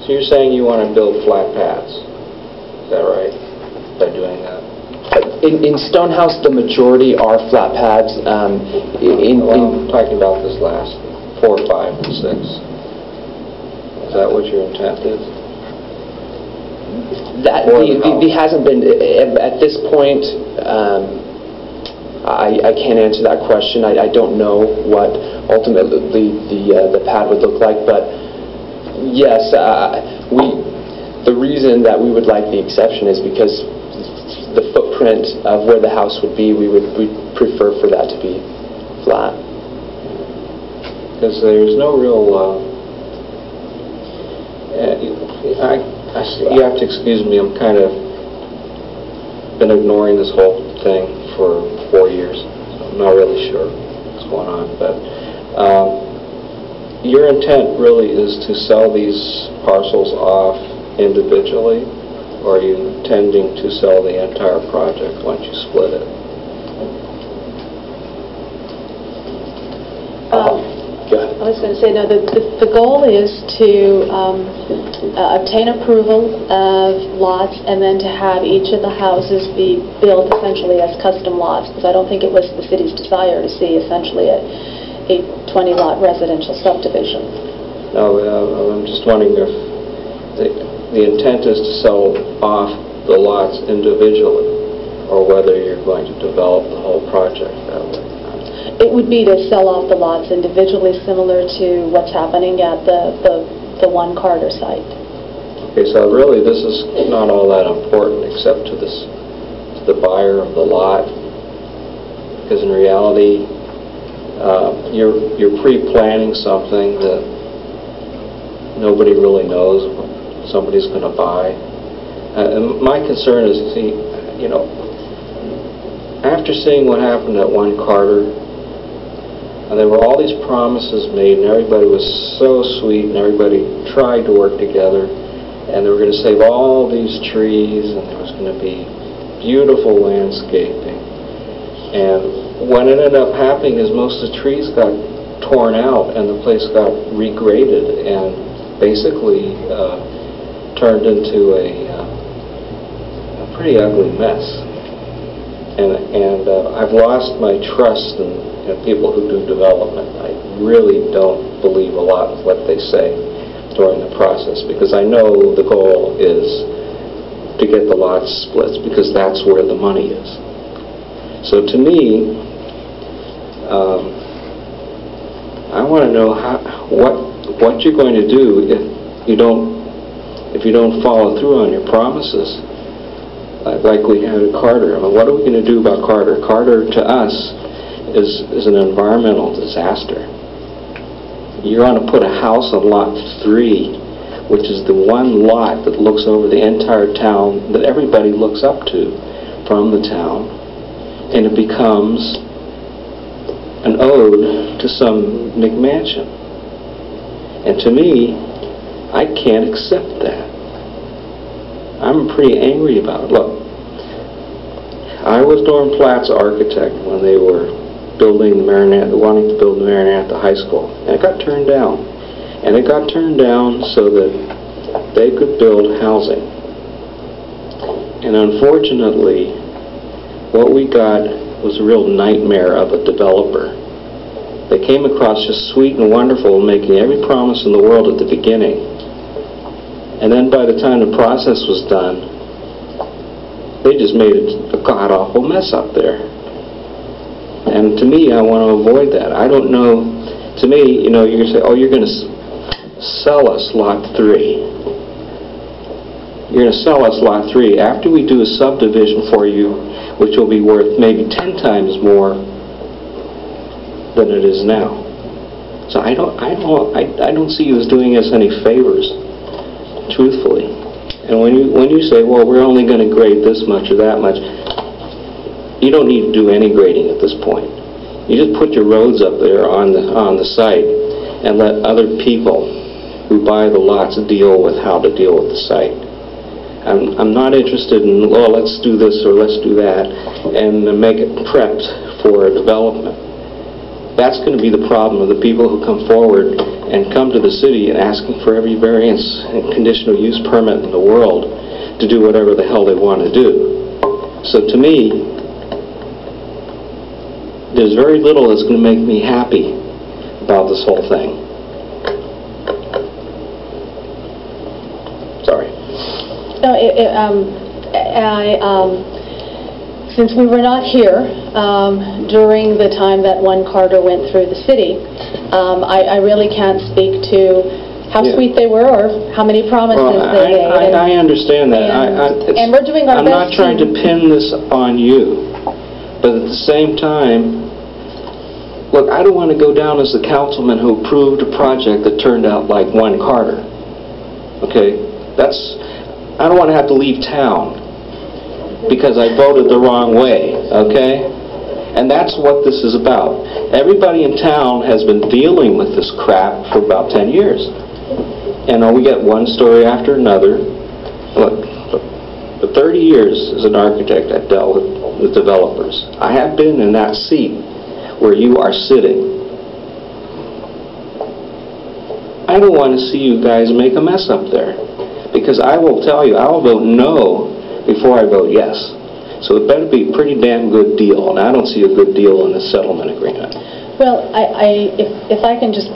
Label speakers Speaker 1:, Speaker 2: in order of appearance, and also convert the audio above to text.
Speaker 1: So you're saying you want to build flat pads, is that right, by doing that?
Speaker 2: In Stonehouse, the majority are flat pads.
Speaker 1: Well, I'm talking about this last 4, 5, and 6. Is that what your intent is?
Speaker 2: That the hasn't been at this point. I can't answer that question. I don't know what ultimately the pad would look like, but yes, the reason that we would like the exception is because the footprint of where the house would be, we'd prefer for that to be flat.
Speaker 1: Because there's no real. You have to excuse me. I'm kind of been ignoring this whole thing for 4 years. So I'm not really sure what's going on, but. Your intent really is to sell these parcels off individually, or are you intending to sell the entire project once you split it?
Speaker 2: Go ahead.
Speaker 3: I was going to say, no, the goal is to obtain approval of lots and then to have each of the houses be built essentially as custom lots, because I don't think it was the city's desire to see essentially a 20-lot residential subdivision.
Speaker 1: No, I'm just wondering if the intent is to sell off the lots individually, or whether you're going to develop the whole project that way.
Speaker 3: It would be to sell off the lots individually, similar to what's happening at the one Carter site.
Speaker 1: Okay, so really this is not all that important except to the buyer of the lot, because in reality you're pre-planning something that nobody really knows what somebody's going to buy. And my concern is, after seeing what happened at one Carter, and there were all these promises made, and everybody was so sweet, and everybody tried to work together, and they were going to save all these trees, and there was going to be beautiful landscaping. And what ended up happening is most of the trees got torn out, and the place got regraded, and basically turned into a pretty ugly mess. And I've lost my trust in people who do development. I really don't believe a lot of what they say during the process, because I know the goal is to get the lots split, because that's where the money is. So to me, I want to know what you're going to do if you don't follow through on your promises, like we had at Carter. I mean, what are we going to do about Carter? Carter, to us, is an environmental disaster. You're going to put a house on lot 3, which is the one lot that looks over the entire town, that everybody looks up to from the town, and it becomes an ode to some McMansion. And to me, I can't accept that. I'm pretty angry about it. Look, I was Dorn Platt's architect when they were building the wanting to build the Maranatha High School, and it got turned down. And it got turned down so that they could build housing. And unfortunately, what we got was a real nightmare of a developer. They came across just sweet and wonderful, making every promise in the world at the beginning. And then by the time the process was done, they just made a god-awful mess up there. And to me, I want to avoid that. I don't know. To me, you're going to say, oh, you're going to sell us lot 3. You're going to sell us lot 3 after we do a subdivision for you, which will be worth maybe 10 times more than it is now. So I don't see you as doing us any favors, truthfully. And when you say, well, we're only going to grade this much or that much, you don't need to do any grading at this point. You just put your roads up there on the site and let other people who buy the lots deal with how to deal with the site. I'm not interested in, well, let's do this or let's do that and make it prepped for development. that's going to be the problem of the people who come forward and come to the city and asking for every variance and conditional use permit in the world to do whatever the hell they want to do. So to me, there's very little that's going to make me happy about this whole thing. Sorry.
Speaker 3: No, since we were not here during the time that one Carter went through the city, I really can't speak to how sweet they were or how many promises they made.
Speaker 1: I understand that.
Speaker 3: And we're doing our best.
Speaker 1: I'm not trying to pin this on you, but at the same time, look, I don't want to go down as the councilman who approved a project that turned out like one Carter. Okay? I don't want to have to leave town because I voted the wrong way, okay? And that's what this is about. Everybody in town has been dealing with this crap for about 10 years. And we get one story after another. Look, for 30 years as an architect, I've dealt with developers. I have been in that seat where you are sitting. I don't want to see you guys make a mess up there. Because I will tell you, I will vote no before I vote yes. So it better be a pretty damn good deal, and I don't see a good deal in this settlement agreement.
Speaker 3: Well, if I can just